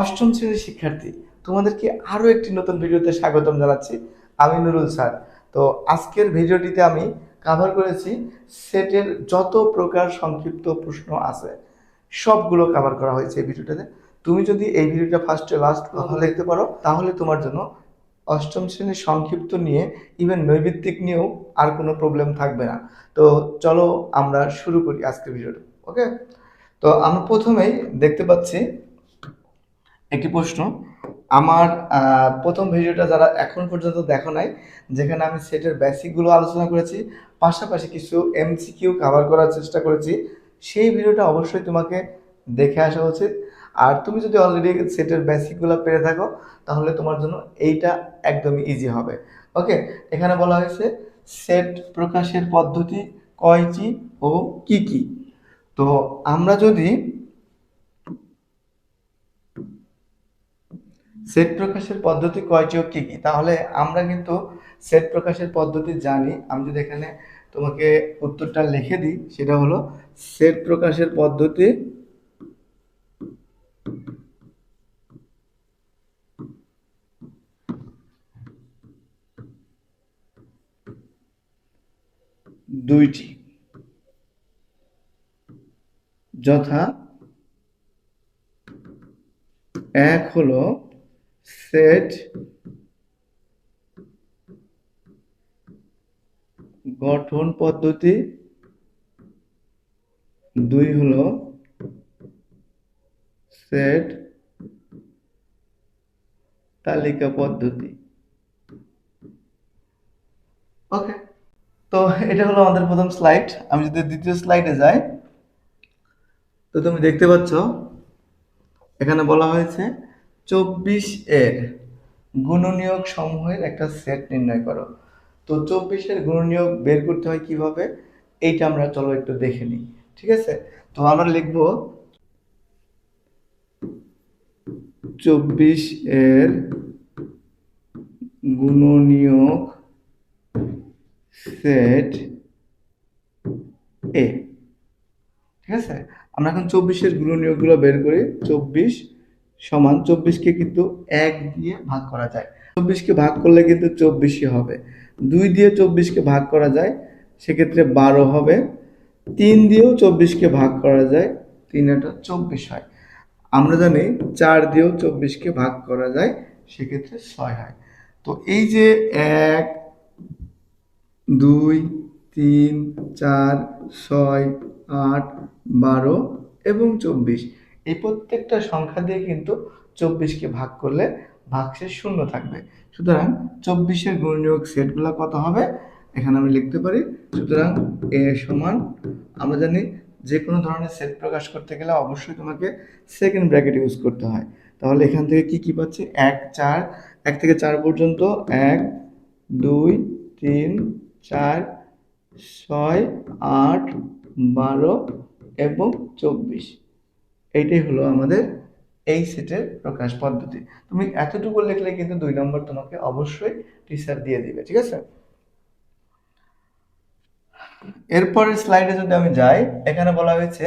অষ্টম শ্রেণীর শিক্ষার্থী, তোমাদেরকে আরও একটি নতুন ভিডিওতে স্বাগতম জানাচ্ছি। আমি নুরুল স্যার। তো আজকের ভিডিওটিতে আমি কভার করেছি সেটের যত প্রকার সংক্ষিপ্ত প্রশ্ন আছে সবগুলো কভার করা হয়েছে এই ভিডিওটাতে। তুমি যদি এই ভিডিওটা ফার্স্টে লাস্ট পর্যন্ত দেখতে পারো তাহলে তোমার জন্য অষ্টম শ্রেণীর সংক্ষিপ্ত নিয়ে ইভেন নৈবিত্তিক নিয়েও আর কোনো প্রবলেম থাকবে না। তো চলো আমরা শুরু করি আজকের ভিডিওটা। ওকে, তো আমরা প্রথমেই দেখতে পাচ্ছি একটি প্রশ্ন। আমার প্রথম ভিডিওটা যারা এখন পর্যন্ত দেখো নাই, যেখানে আমি সেটের বেসিকগুলো আলোচনা করেছি, পাশাপাশি কিছু এমসিকিউ কভার করার চেষ্টা করেছি, সেই ভিডিওটা অবশ্যই তোমাকে দেখে আসা উচিত। আর তুমি যদি অলরেডি সেটের বেসিকগুলো পেরে থাকো তাহলে তোমার জন্য এইটা একদমই ইজি হবে। ওকে, এখানে বলা হয়েছে সেট প্রকাশের পদ্ধতি কয়টি ও কি কি। তো আমরা যদি সেট প্রকাশের পদ্ধতি কয়টি ও কি কি, তাহলে আমরা কিন্তু সেট প্রকাশের পদ্ধতি জানি। আমি যদি এখানে তোমাকে উত্তরটা লিখে দিই, সেটা হলো সেট প্রকাশের পদ্ধতি দুইটি, যথা এক হলো সেট গঠন পদ্ধতি, দুই হলো সেট তালিকা পদ্ধতি। ওকে, তো এটা হলো আমাদের প্রথম স্লাইড। আমি যদি দ্বিতীয় স্লাইডে যাই, তো তুমি দেখতে পাচ্ছ এখানে বলা হয়েছে 24 এর গুণনীয়ক সমূহের একটা সেট নির্ণয় করো। তো 24-এর গুণনীয়ক বের করতে হয় কিভাবে, এইটা আমরা চলো একটু দেখে নিই। ঠিক আছে, তো আমরা লিখব 24 এর গুণনীয়ক সেট এ। ঠিক আছে, আমরা এখন 24-এর গুণনীয়কগুলো বের করি। 24 সমান 24-কে কিন্তু 1 দিয়ে ভাগ করা যায়, 24-কে ভাগ করলে কিন্তু 24ই হবে। 2 দিয়ে 24-কে ভাগ করা যায়, সেক্ষেত্রে 12 হবে। 3 দিয়েও 24-কে ভাগ করা যায়, 3 এটা 24 হয়। আমরা জানি 4 দিয়েও 24-কে ভাগ করা যায়, সেক্ষেত্রে 6 হয়। তো এই যে 1, 2, 3, 4, 6, 8, 12 এবং 24, এই প্রত্যেকটা সংখ্যা দিয়ে কিন্তু 24-কে ভাগ করলে ভাগশেষ শূন্য থাকবে। সুতরাং 24-এর গুণনীয়ক সেটগুলো কত হবে, এখানে আমি লিখতে পারি। সুতরাং এ সমান, আমরা জানি যে কোনো ধরনের সেট প্রকাশ করতে গেলে অবশ্যই তোমাকে সেকেন্ড ব্র্যাকেট ইউজ করতে হয়। তাহলে এখান থেকে কি কি পাচ্ছি, 1, 4, 1 থেকে 4 পর্যন্ত 1, 2, 3, 4, 6, 8, 12 এবং 24। এইটাই হলো আমাদের এই সেটের প্রকাশ পদ্ধতি। তুমি এতটুকু লিখলে কিন্তু 2 নম্বর তোমাকে অবশ্যই টিচার দিয়ে দিবে। ঠিক আছে, এরপরের স্লাইডে যদি আমি যাই, এখানে বলা হয়েছে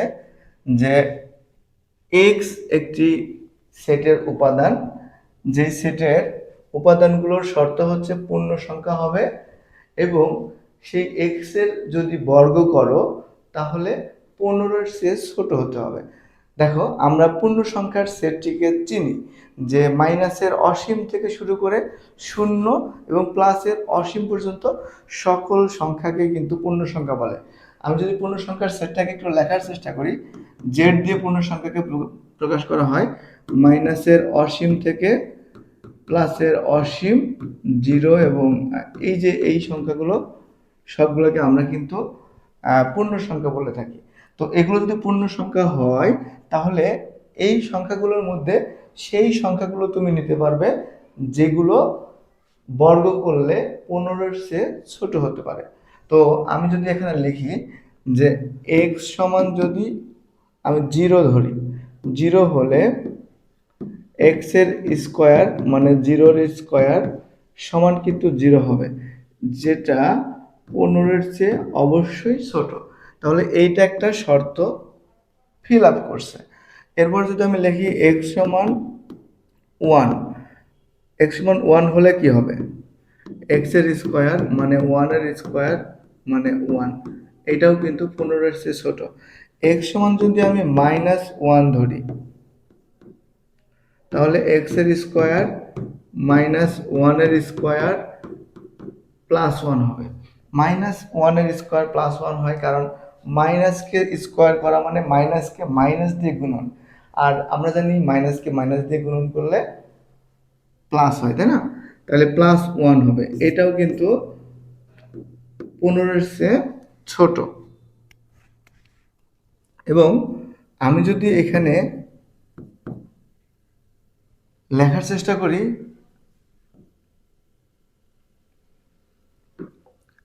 যে এক্স একটি সেটের উপাদান, যে সেটের উপাদানগুলোর শর্ত হচ্ছে পূর্ণ সংখ্যা হবে এবং সেই এক্স এর যদি বর্গ করো তাহলে 15-এর চেয়ে ছোট হতে হবে। দেখো, আমরা পূর্ণ সংখ্যার সেটটিকে চিনি যে মাইনাসের অসীম থেকে শুরু করে 0 এবং প্লাসের অসীম পর্যন্ত সকল সংখ্যাকে কিন্তু পূর্ণ সংখ্যা বলে। আমি যদি পূর্ণ সংখ্যার সেটটাকে একটু লেখার চেষ্টা করি, জেড দিয়ে পূর্ণ সংখ্যাকে প্রকাশ করা হয় মাইনাসের অসীম থেকে প্লাসের অসীম, 0 এবং এই যে এই সংখ্যাগুলো সবগুলোকে আমরা কিন্তু পূর্ণ সংখ্যা বলে থাকি। তো এগুলো যদি পূর্ণ সংখ্যা হয় তাহলে এই সংখ্যাগুলোর মধ্যে সেই সংখ্যাগুলো তুমি নিতে পারবে যেগুলো বর্গ করলে 15-এর চেয়ে ছোট হতে পারে। তো আমি যদি এখানে লিখি যে এক্স সমান, যদি আমি 0 ধরি, 0 হলে এক্স এর স্কোয়ার মানে 0-এর স্কোয়ার সমান কিন্তু 0 হবে, যেটা 15-এর চেয়ে অবশ্যই ছোট। তাহলে এইটা একটা শর্ত ফিল আপ করছে। এরপর যদি আমি লিখি এক্স সমান ওয়ান। এক্স সমান ওয়ান হলে কি হবে? এক্স এর স্কোয়ার মানে ওয়ানের স্কোয়ার মানে ওয়ান, এটাও কিন্তু 15-এর চেয়ে ছোট। এক্স সমান যদি আমি মাইনাস ওয়ান ধরি, তাহলে এক্স এর স্কোয়ার মাইনাস ওয়ানের স্কোয়ার প্লাস ওয়ান হবে। মাইনাস ওয়ানের স্কোয়ার প্লাস ওয়ান হয় কারণ মাইনাসকে স্কোয়ার করা মানে মাইনাসকে মাইনাস দিয়ে গুণন, আর আমরা জানি মাইনাসকে মাইনাস দিয়ে গুণন করলে প্লাস হয়, তাই না? তাহলে প্লাস ওয়ান হবে, এটাও কিন্তু 15-এর চেয়ে ছোট। এবং আমি যদি এখানে লেখার চেষ্টা করি,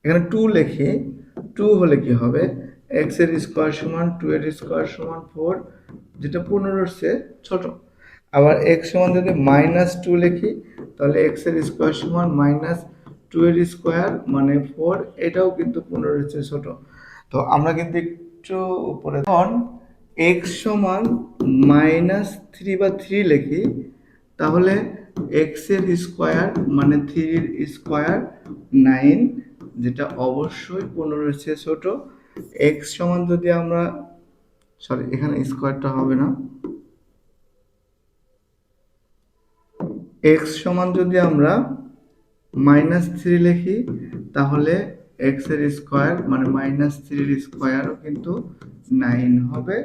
এখানে টু লিখি, টু হলে কি হবে? এক্স এর স্কোয়ার সমান টু এর স্কোয়ার সমান ফোর, যেটা 15-এর চেয়ে ছোট। আবার এক্স সমান যদি মাইনাস টু লিখি, তাহলে এক্স এর স্কোয়ার সমান মাইনাস টু এর স্কোয়ার মানে ফোর, এটাও কিন্তু 15-এর চেয়ে ছোট। তো আমরা কিন্তু একটু উপরে এখন এক্স সমান মাইনাস থ্রি বা থ্রি লিখি, তাহলে এক্স এর স্কোয়ার মানে থ্রির স্কোয়ার নাইন, যেটা অবশ্যই 15-এর চেয়ে ছোট। এক্স সমান যদি আমরা, সরি এখানে স্কোয়ারটা হবে না, এক্স সমান যদি আমরা মাইনাস থ্রি লিখি, তাহলে এক্স এর স্কোয়ার মানে মাইনাস থ্রির স্কোয়ারও কিন্তু নাইন হবে,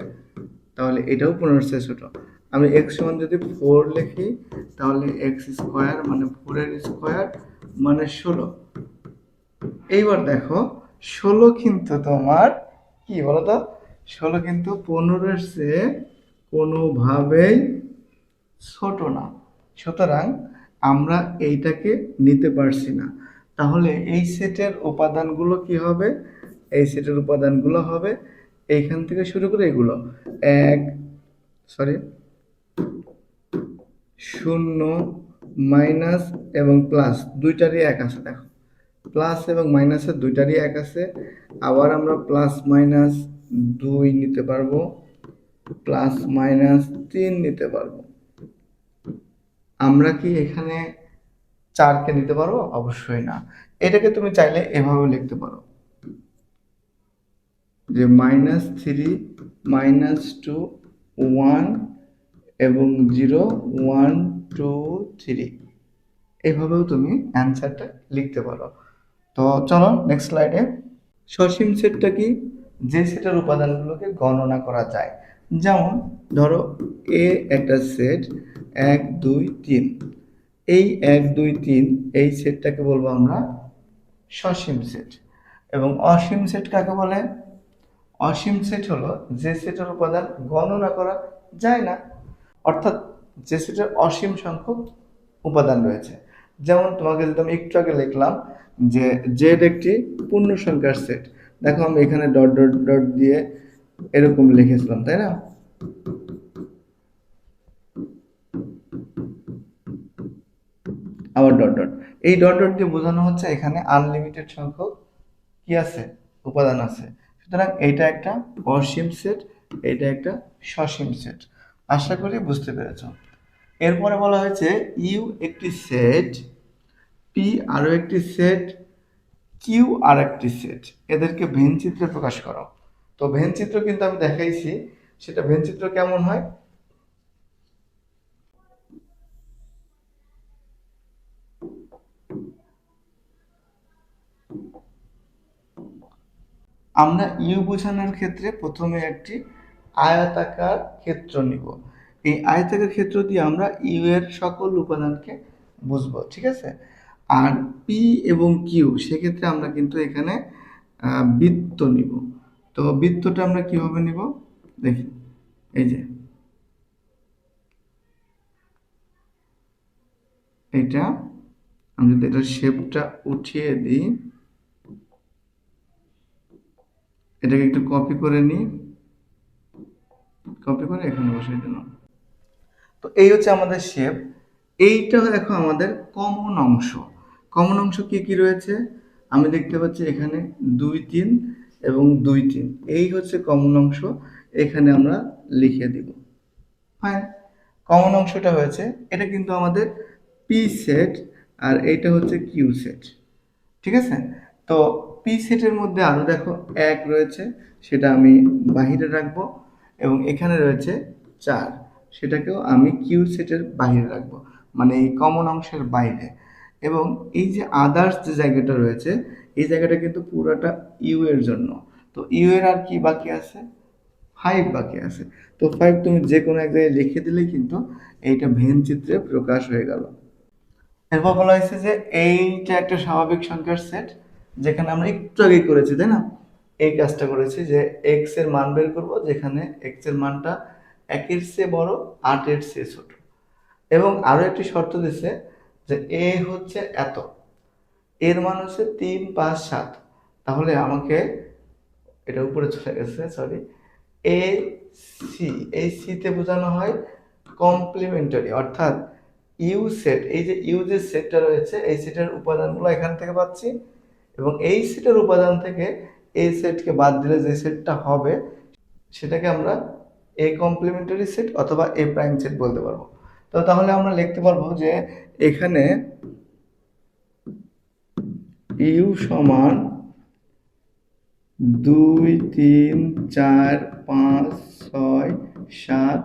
তাহলে এটাও 15-এর চেয়ে ছোট। আমি এক্স সমান যদি ফোর লিখি, তাহলে এক্স স্কোয়ার মানে ফোরের স্কোয়ার মানে 16। এইবার দেখো 16 কিন্তু তোমার কি বলতো, 16 কিন্তু 15-এর চেয়ে কোনোভাবেই ছোট না। সুতরাং আমরা এইটাকে নিতে পারছি না। তাহলে এই সেটের উপাদানগুলো কি হবে? এই সেটের উপাদানগুলো হবে এইখান থেকে শুরু করে এগুলো এক, সরি, শূন্য, মাইনাস এবং প্লাস দুইটারই এক আছে। দেখো প্লাস এবং মাইনাসের দুইটারই এক আছে। আবার আমরা প্লাস মাইনাস দুই নিতে পারবো, প্লাস মাইনাস তিন নিতে পারবো। আমরা কি এখানে চারকে নিতে পারবো? অবশ্যই না। এটাকে তুমি চাইলে এভাবেও লিখতে পারো যে minus three, minus two, one এবং জিরো, ওয়ান টু থ্রি, এভাবেও তুমি অ্যান্সারটা লিখতে পারো। তো চলো নেক্সট স্লাইডে। সসীম সেটটা কি? যে সেটের উপাদানগুলোকে গণনা করা যায়। যেমন ধরো এ একটা সেট, এক দুই তিন, এই এক দুই তিন এই সেটটাকে বলবো আমরা সসীম সেট। এবং অসীম সেট কাকে বলে? অসীম সেট হলো যে সেটের উপাদান গণনা করা যায় না, অর্থাৎ যে সেটের অসীম সংখ্যক উপাদান রয়েছে। যেমন তোমাকে যদি আমি একটু আগে লিখলাম যে জেড একটি পূর্ণ সংখ্যার সেট, দেখো আমি এখানে ডট ডট ডট দিয়ে এরকম লিখেছিলাম, তাই না? আবার ডট ডট, এই ডট ডট দিয়ে বোঝানো হচ্ছে এখানে আনলিমিটেড সংখ্যক কি আছে? উপাদান আছে। সুতরাং এইটা একটা অসীম সেট, এটা একটা সসীম সেট। আশা করি বুঝতে পেরেছ। এরপরে বলা হয়েছে ইউ একটি সেট, পি আরও একটি সেট, কিউ আর একটি সেট, এদেরকে ভেনচিত্রে প্রকাশ করো। তো ভেনচিত্র কিন্তু আমি দেখাইছি, সেটা ভেনচিত্র কেমন হয়? আমরা ইউ বোঝানোর ক্ষেত্রে প্রথমে একটি আয়তাকার ক্ষেত্র নিব। এই আয়তাকার ক্ষেত্র দিয়ে আমরা ইউ এর সকল উপাদানকে বুঝবো, ঠিক আছে? আর পি এবং কিউ সেক্ষেত্রে আমরা কিন্তু এখানে বৃত্ত নিব। তো বৃত্তটা আমরা কিভাবে নিব দেখি। এই যে এটা, আমি যদি এটার শেপটা উঠিয়ে দিই, এটাকে একটু কপি করে নিই, কপি করে এখানে বসিয়ে দিলাম। তো এই হচ্ছে আমাদের শেপ। এইটা দেখো আমাদের কমন অংশ। কমন অংশ কি কি রয়েছে? আমি দেখতে পাচ্ছি এখানে দুই তিন এবং দুই তিন, এই হচ্ছে কমন অংশ, এখানে আমরা লিখে দিব। ফাইন। কমন অংশটা হয়েছে এটা কিন্তু আমাদের পি সেট, আর এইটা হচ্ছে কিউ সেট। ঠিক আছে, তো পি সেটের মধ্যে আরো দেখো এক রয়েছে, সেটা আমি বাহিরে রাখবো, এবং এখানে রয়েছে 4, সেটাকেও আমি কিউ সেটের বাহিরে রাখবো, মানে এই কমন অংশের বাইরে। এবং এই যে আদার্স যে জায়গাটা রয়েছে, এই জায়গাটা কিন্তু পুরোটা ইউ এর জন্য। তো ইউ এর আর কি বাকি আছে, 5 বাকি আছে। তো 5 তুমি যে কোনো এক জায়গায় লিখে দিলেই কিন্তু এইটা ভেন চিত্রে প্রকাশ হয়ে গেল। এরপর বলা হয়েছে যে এইটা একটা স্বাভাবিক সংখ্যার সেট, যেখানে আমরা একটু আগে করেছি তাই না, এই কাজটা করেছি যে এক্স এর মান বের করব, যেখানে এক্স এর মানটা 1-এর চেয়ে বড়, 8-এর চেয়ে ছোট। এবং আরো একটি শর্ত দিছে যে এ হচ্ছে এত, এর মান হচ্ছে 3, 5, 7। তাহলে আমাকে, এটা উপরে চলে গেছে সরি, এ সি, এই সিতে বোঝানো হয় কমপ্লিমেন্টারি, অর্থাৎ ইউ সেট, এই যে ইউ যে সেটটা রয়েছে এই সেটের উপাদানগুলো এখান থেকে পাচ্ছি, এবং এই সেটের উপাদান থেকে এই সেটকে বাদ দিলে যে সেটটা হবে সেটাকে আমরা এ কমপ্লিমেন্টারি সেট অথবা এ প্রাইম সেট বলতে পারবো। তো তাহলে আমরা লিখতে পারবো যে এখানে ইউ সমান 2, 3, 4, 5, 6, 7,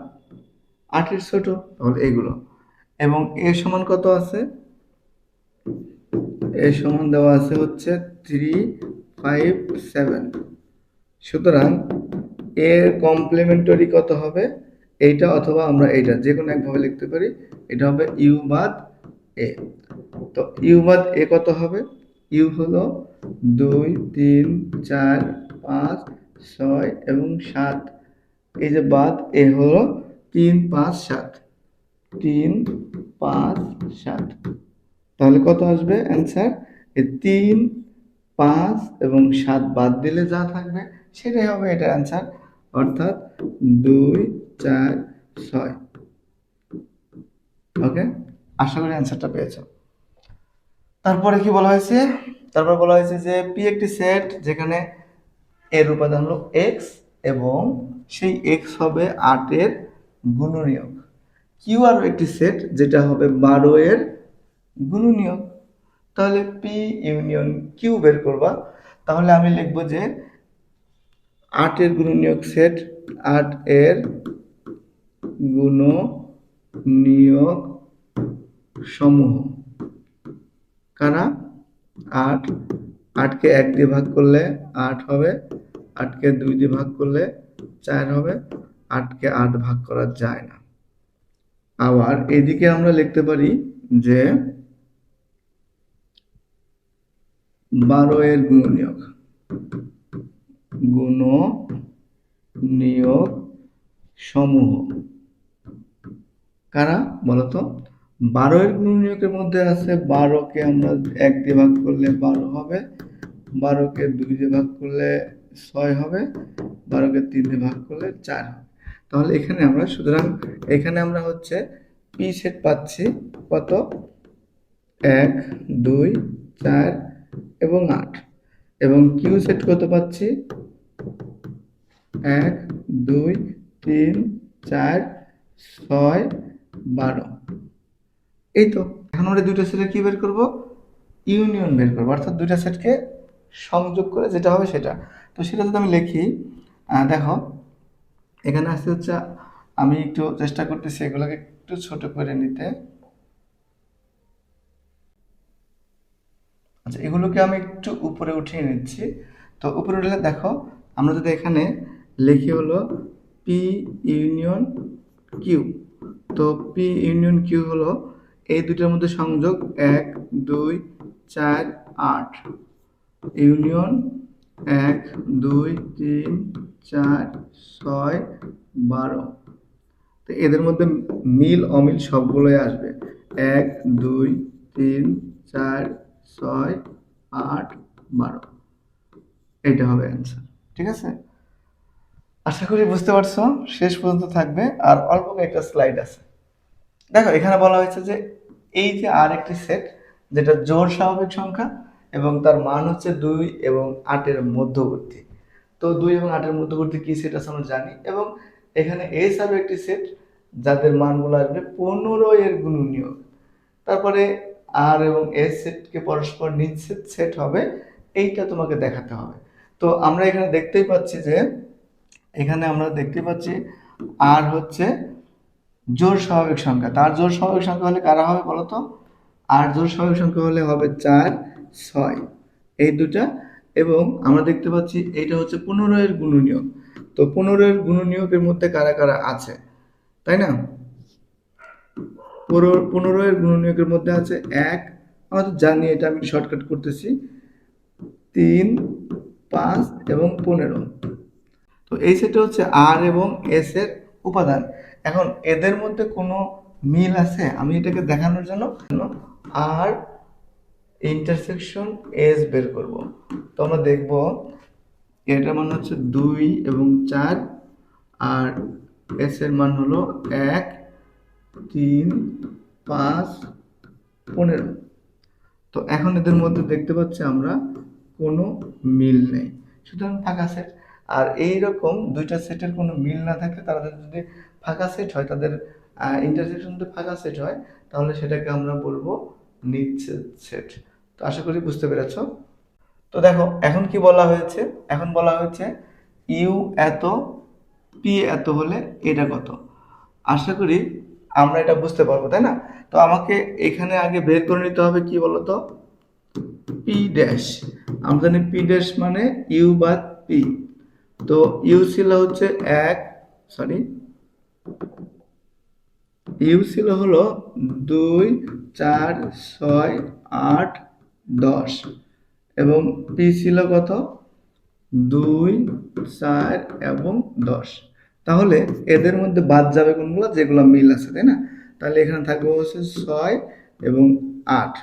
8-এর ছোট, তাহলে এগুলো। এবং এ সমান কত আছে, এ সমান দেওয়া আছে হচ্ছে 3, 5, 7। সুতরাং এর কমপ্লিমেন্টারি কত হবে, এইটা অথবা আমরা এইটা যে কোনো একভাবে লিখতে পারি, এটা হবে ইউ বাদ এ। তো ইউ বাদ এ কত হবে, ইউ হলো 2, 3, 4, 5, 6 এবং 7, এই যে বাদ এ হলো 3, 5, 7, 3, 5, 7। তাহলে কত আসবে অ্যান্সার, এই 3, 5 এবং 7 বাদ দিলে যা থাকবে সেটাই হবে এটার অ্যান্সার, অর্থাৎ 2, 4, 6। ওকে, আশা করি অ্যান্সারটা পেয়েছো। তারপরে কি বলা হয়েছে, তারপর বলা হয়েছে যে পি একটি সেট যেখানে এর উপাদান হলো এক্স, এবং সেই এক্স হবে 8-এর গুণনীয়ক। কিউ আরও একটি সেট যেটা হবে 12-এর গুণনীয়ক। তাহলে পি ইউনিয়ন কিউ বের করবা, তাহলে আমি লিখবো যে 8-এর গুণনীয়ক সেট, 8-এর গুণনীয়ক সমূহ কারা, 8, 8কে 1 দিয়ে ভাগ করলে 8 হবে, 8কে 2 দিয়ে ভাগ করলে 4 হবে, 8কে 8 ভাগ করা যায় না। আবার এদিকে আমরা লিখতে পারি যে 12-এর গুণনীয়ক, গুণনীয়ক সমূহ কারা বলতো, 12-এর গুণনীয়কের মধ্যে আছে 12কে আমরা 1 দিয়ে ভাগ করলে 12 হবে, 12কে 2 দিয়ে ভাগ করলে 6 হবে, 12কে 3 দিয়ে ভাগ করলে 4 হবে। তাহলে এখানে আমরা সুতরাং এখানে আমরা হচ্ছে পি সেট পাচ্ছি কত, 1, 2, 4 এবং 8, এবং কিউ সেট কত পাচ্ছি, 1, 2, 3, 4, 6, 12। এই তো, এখন আমরা দুইটা সেটের কি বের করব, ইউনিয়ন বের করবো, অর্থাৎ দুইটা সেটকে সংযোগ করে যেটা হবে সেটা। তো সেটা যদি আমি লিখি, দেখো এখানে আসতে হচ্ছে, আমি একটু চেষ্টা করতেছি এগুলোকে একটু ছোট করে নিতে। আচ্ছা, এগুলোকে আমি একটু উপরে উঠিয়ে নিচ্ছি। তো উপরে উঠলে দেখো, আমরা যদি এখানে লিখি হলো পি ইউনিয়ন কিউ, তো পি ইউনিয়ন কিউ হলো এই দুটোর মধ্যে সংযোগ 1, 2, 4, 8, ইউনিয়ন 1, 2, 3, 4, 6, 12। তো এদের মধ্যে মিল অমিল সবগুলোই আসবে, 1, 2, 3, 4, 6, 8, 12, এইটা হবে অ্যান্সার। ঠিক আছে, আশা করি বুঝতে পারছো, শেষ পর্যন্ত থাকবে, আর অল্প একটা স্লাইড আছে। দেখো এখানে বলা হয়েছে যে এই যে আর একটি সেট যেটা জোড় স্বাভাবিক সংখ্যা, এবং তার মান হচ্ছে 2 এবং 8-এর মধ্যবর্তী। তো 2 এবং 8-এর মধ্যবর্তী কি সেট আছে আমরা জানি, এবং এখানে এস আরও একটি সেট যাদের মানগুলো আসবে 15 এর গুণনীয়ক। তারপরে আর এবং এস সেটকে পরস্পর নিচ্ছেদ সেট হবে, এইটা তোমাকে দেখাতে হবে। তো আমরা এখানে দেখতেই পাচ্ছি যে আর হচ্ছে জোড় স্বাভাবিক সংখ্যা। তার জোড় স্বাভাবিক সংখ্যা হলে কারা হবে বলো তো? আর জোড় স্বাভাবিক সংখ্যা হলে হবে 4, 6, এই দুটা। এবং আমরা দেখতে পাচ্ছি এইটা হচ্ছে 15 এর গুণনীয়ক। তো 15 এর গুণনীয়কের মধ্যে কারা কারা আছে, তাই না? 15 এর গুণনীয়কের মধ্যে আছে 1, আমরা তো জানি, এটা আমি শর্টকাট করতেছি, 3, 5 এবং 15। তো এই সেটটা হচ্ছে আর এবং এস এর উপাদান। এখন এদের মধ্যে কোনো মিল আছে, আমি এটাকে দেখানোর জন্য আর ইন্টারসেকশন এস বের করব। তো আমরা দেখব এটার মান হচ্ছে 2 এবং 4, আর এস এর মান হলো 1, 3, 5, 15। তো এখন এদের মধ্যে দেখতে পাচ্ছি আমরা কোনো মিল নেই, সুতরাং ফাঁকা সেট। আর এই রকম দুইটা সেটের কোনো মিল না থাকলে তাদের যদি ফাঁকা সেট হয়, তাদের ইন্টারসেকশন যদি ফাঁকা সেট হয়, তাহলে সেটাকে আমরা বলবো নিচ্ছেদ সেট। তো আশা করি বুঝতে পেরেছো। তো দেখো এখন কি বলা হয়েছে, এখন বলা হয়েছে ইউ এত পি এত হলে এটা কত। আশা করি আমরা এটা বুঝতে পারবো, তাই না? তো আমাকে এখানে আগে বের করে নিতে হবে কি বলতো, পি ড্যাশ। আমরা জানি পি ড্যাশ মানে ইউ বাদ পি। তো ইউ ছিল হচ্ছে ইউ ছিল হলো 2, 4, 6, 8, 10 এবং পি ছিল কত, 2, 4 এবং 10। তাহলে এদের মধ্যে বাদ যাবে কোনগুলো, যেগুলো মিল আছে, তাই না? তাহলে এখানে থাকবে হচ্ছে 6 এবং 8,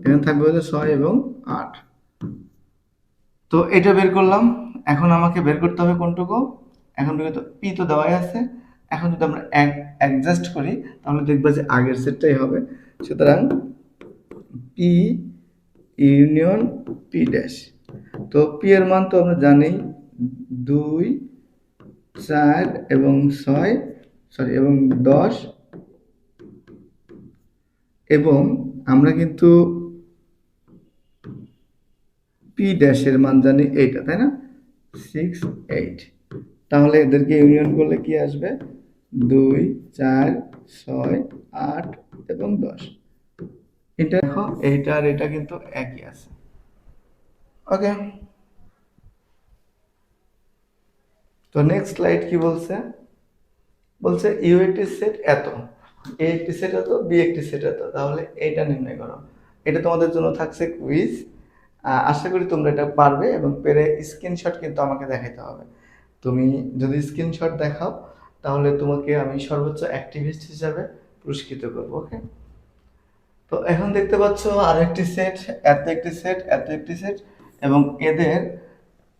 এখানে থাকবে হচ্ছে 6 এবং 8। তো এটা বের করলাম। এখন আমাকে বের করতে হবে কোনটুকু, এখন পর্যন্ত পি তো দেওয়াই আছে। এখন যদি আমরা অ্যাডজাস্ট করি তাহলে দেখবো যে আগের সেটটাই হবে। সুতরাং পি ইউনিয়ন পি ড্যাশ। তো পি এর মান তো আমরা জানি 2, 4 এবং 6, এবং 10, এবং আমরা কিন্তু পি ড্যাশের মান জানি এইটা, তাই না, 6, 8। তাহলে এদেরকে ইউনিয়ন করলে কি আসবে, 2, 4, 6, 8 এবং 10। এটা দেখো, এইটা আর এটা কিন্তু একই আছে। ওকে, তো নেক্সট স্লাইড কি বলছে, বলছে ইউ একটি সেট এত, এ একটি সেট এত, বি একটি সেট এত, তাহলে এইটা নির্ণয় করো। এটা তোমাদের জন্য থাকছে কুইজ। আশা করি তোমরা এটা পারবে, এবং পেরে স্ক্রিনশট কিন্তু আমাকে দেখাতে হবে। তুমি যদি স্ক্রিনশট দেখাও তাহলে তোমাকে আমি সর্বোচ্চ অ্যাক্টিভিস্ট হিসাবে পুরস্কৃত করব। ওকে, তো এখন দেখতে পাচ্ছ আরো একটি সেট, এত একটি সেট, এত একটি সেট, এবং এদের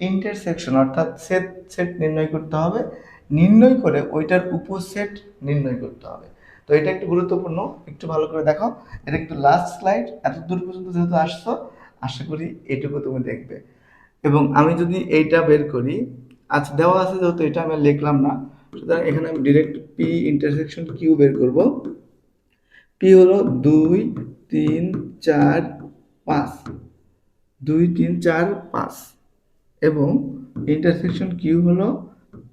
ইন্টারসেকশন অর্থাৎ সেট সেট নির্ণয় করতে হবে। নির্ণয় করে ওইটার উপসেট নির্ণয় করতে হবে। তো এটা একটু গুরুত্বপূর্ণ, একটু ভালো করে দেখো। এটা একটু লাস্ট স্লাইড, এত দূর পর্যন্ত যেহেতু আসছো, আশা করি এটুকু তুমি দেখবে। এবং আমি যদি এইটা বের করি, আচ্ছা দেওয়া আছে যেহেতু এটা আমি লিখলাম না, সুতরাং এখানে আমি ডিরেক্ট পি ইন্টারসেকশন কিউ বের করব। পি হলো 2, 3, 4, 5, 2, 3, 4, 5, এবং ইন্টারসেকশন কিউ হলো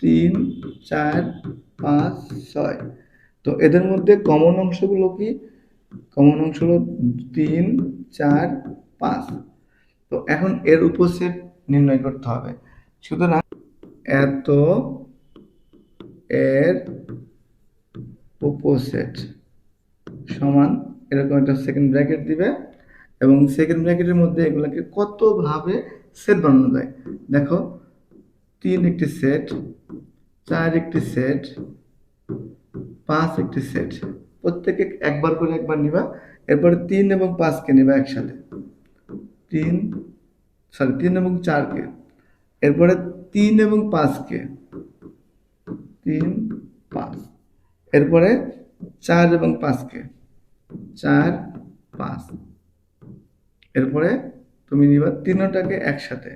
3, 4, 5, 6। তো এদের মধ্যে কমন অংশগুলো কি, কমন অংশ হলো 3, 4, 5। তো এখন এর উপসেট নির্ণয় করতে হবে। সুতরাং এত এর উপসেট সমান এরকম একটা সেকেন্ড ব্র্যাকেট দিবে, এবং সেকেন্ড ব্র্যাকেটের মধ্যে এগুলোকে কতভাবে সেট বানানো যায় দেখো। 3 একটি সেট, 4 একটি সেট, 5 একটি সেট, প্রত্যেকে একবার করে একবার নিবা। এরপরে 3 এবং 5কে নিবা একসাথে, 3 এবং 4কে, এরপরে 3 এবং 5কে, 3, 5, এরপরে 4 এবং 5কে, 4, 5, এরপরে তুমি নিবা তিনটাকে একসাথে,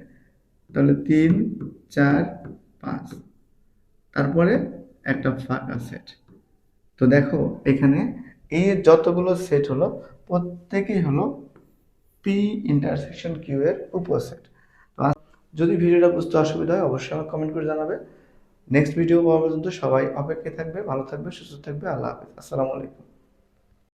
তাহলে 3, 4, 5, তারপরে একটা ফাঁকা সেট। তো দেখো এখানে এই যতগুলো সেট হলো প্রত্যেকেই হলো পি ইন্টারসেকশন কিউ এর উপসেট। তো যদি ভিডিওটা বুঝতে অসুবিধা হয় অবশ্যই আমাকে কমেন্ট করে জানাবে। নেক্সট ভিডিও পাওয়া পর্যন্ত সবাই অপেক্ষায় থাকবে, ভালো থাকবে, সুস্থ থাকবে। আল্লাহ হাফেজ, আসসালামু আলাইকুম।